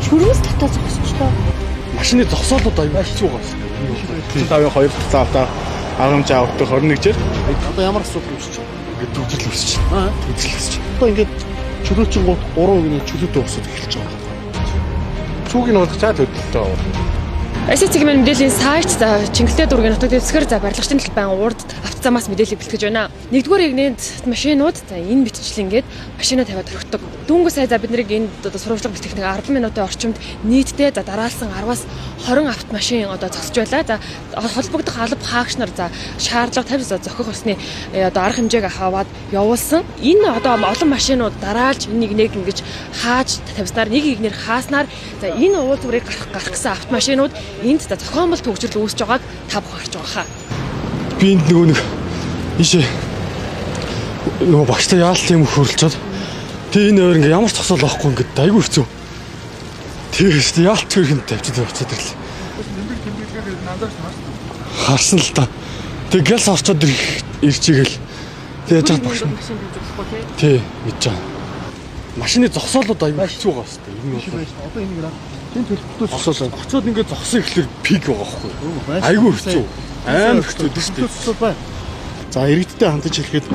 Шүрмэс татаа зогсчлоо. Машины зогсоолууд аюул хэцүү байгаа. 2 цаавтаа хангамж авахдаг 21-жээр Одоо ямар асуудал үүсэж байна? ингээд төвчл үүсэж байна. Төвчл үүсэж байна. Одоо ингээд чөлөөчин гол 3% чөлөөтэй өсөж эхэлж байгаа. Цүүгийн уулгачаад хөдөлтөө. Эсэцгийн мэдээллийн сайт за Чингэлтэй дүүргийн нутаг дэвсгэр за барилгачдын талбайн урд автозамаас мэдээлэл бэлтгэж байна. Нэгдүгээр игнэнд машинууд за энэ битчлэн ингээд машина тавиад орхидог. Дүүнгээ сая за бид нарыг энд одоо сурвалжлага бэлтгэх нэг 10 минутын орчимд нийтдээ за дараалсан 10-аас 20 автомашин одоо зогсож байлаа. За холбогдох алба хаагч нар за шаардлага тавьж за зохих усны одоо арга хэмжээг аваад явуулсан. Энэ одоо олон машинууд дараалж энийг нэг ингэж хааж тавьснаар нэг игнэр хааснаар за энэ уул зүрийг гарах гэсэн автомашинууд энд за зохиомжтой төгсрөл үүсэж байгааг та бүхэн харж байгаа хаа. Би энд нэг ийшээ нөгөө багштай яалт юм хөрлцөөд тэгээ энэ өөр ингээ ямар ч цогцол авахгүй ингээд айгүй хэцүү. Тэгээс яалт төрхөнд тавьчихсан явцад ирлээ. Харсан л та. Тэг гэлс орчоод ирчихээл. Тэгээ яаж багш. Тий, мэдэж байгаа. Машины зогсоолууд аюул хэцүү байгаа хэвээр. Энэ нь Одоо энийг энэ төлөвлөлтөө зогсоол. Очоод ингээд зогсон ихлээр пик байгаа байхгүй. Айгүй хэцүү. Амар хэцүү дээ шүү дээ. За иргэдтэй хандаж хэлэхэд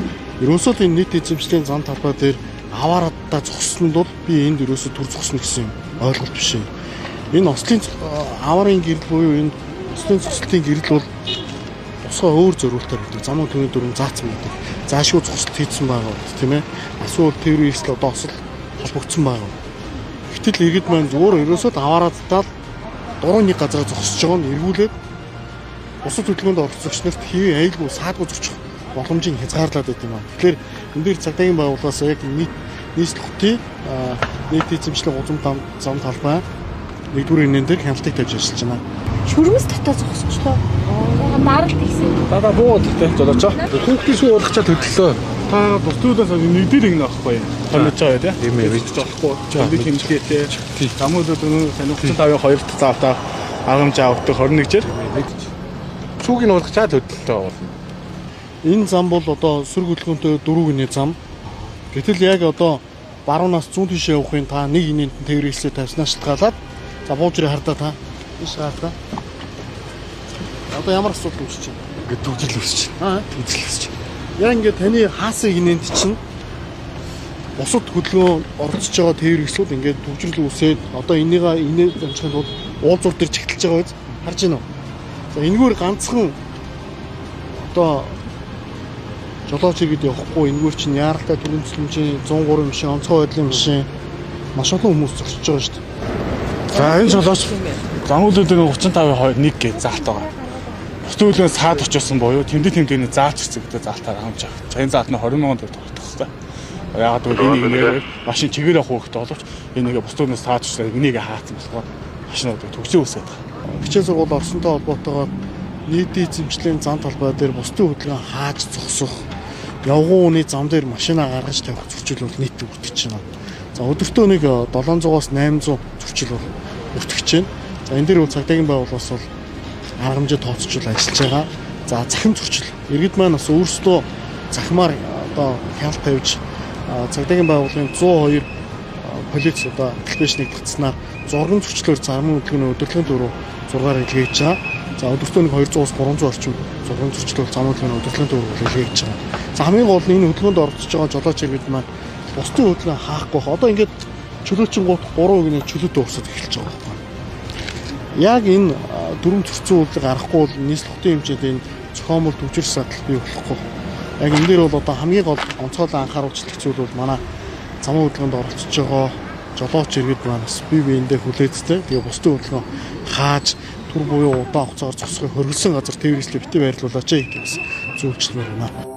ерөөсөө энэ нийт эзэмшлийн зам талбай дээр аваарадаа зогссонд бол би энд ерөөсөө төр зогсно гэсэн ойлголт биш юм. Энэ ослын аваарын гэрэл буюу энэ ослын зогсолтын гэрэл бол тусгай өөр зориултаар байдаг. Замын төвийн дүрм заасан байдаг. Заашгүй зогсолт хийсэн байгаа тийм ээ. Асуул тээврийн эсэл одоо осол холбогдсон байгаа. Гэтэл иргэд маань зүгээр ерөөсөө аваарадаа дурын нэг газар зогсож байгаа нь эргүүлээд бусад хөдөлгөөнд оролцогч нарт хэвээ айлгүй саадгүй зогсчих боломжийг хязгаарлаад байт юм аа. Тэгэхээр энэ дээр цагдаагийн байгууллагаас яг нийслэлтийн нийт эзэмшлийн гудамж зам талбай нэгдүгээр инэн дээр хяналтыг тавьж ажиллаж байна. Шүрмэс татаа зогсчлоо. Наралт ихсэн. Даа буугаад ихтэй жолооч. Хүүхдийн шүүх уулгачаад хөдлөө. Та бусдуудаас нэг дээр ингэ авахгүй. Томж байгаа тийм ээ. Бид ч авахгүй. Бид хэмжээтэй. Замуудад өнөө сонирхолтой 52 дахь цаавтаа хангамж авахдаг 21-жээр цүүгийн уулгачаад хөдөлтөө болно. Энэ зам бол одоо сүр хөдөлгөөнтэй 4 зам. Гэтэл яг одоо баруунаас зүүн тишээ явахын та нэг инээнд тээврийн эслээ тавьснаас шалтгаалаад за буужрыг хардаа та биш хардаа. Одоо ямар асуудал үүсэж байна? Ингээд төвчл үүсэж байна. Төвчл үүсэж байна. Яг ингээд таны хаасан инээнд чинь бусад хөдөлгөөн орцож байгаа тээврийн эслүүд ингээд төвчл үүсээд одоо энийгээ инээ замчхын тулд уулзуур дээр чигтэлж байгаа биз? Харж байна уу? За энэгээр ганцхан одоо жолооч иргэд явахгүй энэгээр чинь яаралтай төрөмцлөмжийн 103 машин онцгой байдлын машин маш олон хүмүүс зогсож байгаа шүү дээ. За энэ жолооч замуудад 35%1 гэж заалт байгаа. Бусдын саад очсон буюу тэмдэгний заалт хэсэгтэй заалтаар хангаж байгаа. За энэ заалт нь 20 сая төгрөг тогтох хэрэгтэй. Яагаад гэвэл энийг машин чигээр авах хэрэгтэй боловч энийг бусдын саад очсон энийг хаацсан болохоор машинууд төгсөө үсээд байгаа. Хичээл сургууль орсонтой холбоотойгоор нийтийн эзэмшлийн зам талбай дээр бусдын хөдөлгөөн хааж зогсох, явган үний зам дээр машина гаргаж тавих зөрчил бол нийт бүртгэж байна. За өдөртөө нэг 700-аас 800 зөрчил бол бүртгэж байна. За энэ дээр бол цагдаагийн байгууллагаас бол арга хэмжээ тооцоолж ажиллаж байгаа. За захим зөрчил. Иргэд маань бас өөрсдөө захимаар одоо хяналт тавьж цагдаагийн байгууллагын 102 полиц одоо аппликейшнийг татснаар зурган зөрчлөөр замын хөдөлгөөний удирдлагын дөрөв 6-аар илгээж байгаа. За өдөртөө нэг 200-аас 300 орчим зурган зөрчлөөр замын хөдөлгөөний удирдлагын дөрөв илгээж байгаа. За хамгийн гол нь энэ хөдөлгөөнд оролцож байгаа жолооч иргэд маань бусдын хөдөлгөөн хаахгүй. Одоо ингээд чөлөөчин гут 3% чөлөөтэй өсөж эхэлж байгаа байна. Яг энэ дүрм зөрчил үйлдэл гарахгүй бол нийслэлийн хэмжээнд энэ зохиомжтой төвчрс садал бий болохгүй. Яг энэ дээр бол одоо хамгийн гол онцгойлон анхааруулж зүйл бол манай замын хөдөлгөөнд оролцож байгаа жолооч иргэд маань бас бие биендээ хүлээдтэй. Тэгээ бусдын хөдөлгөөн хааж түр буюу удаан хугацаагаар зогсохыг хөргөлсөн газар тээврийслээ битээ байрлуулаач гэж бас зөвлөмөр байна.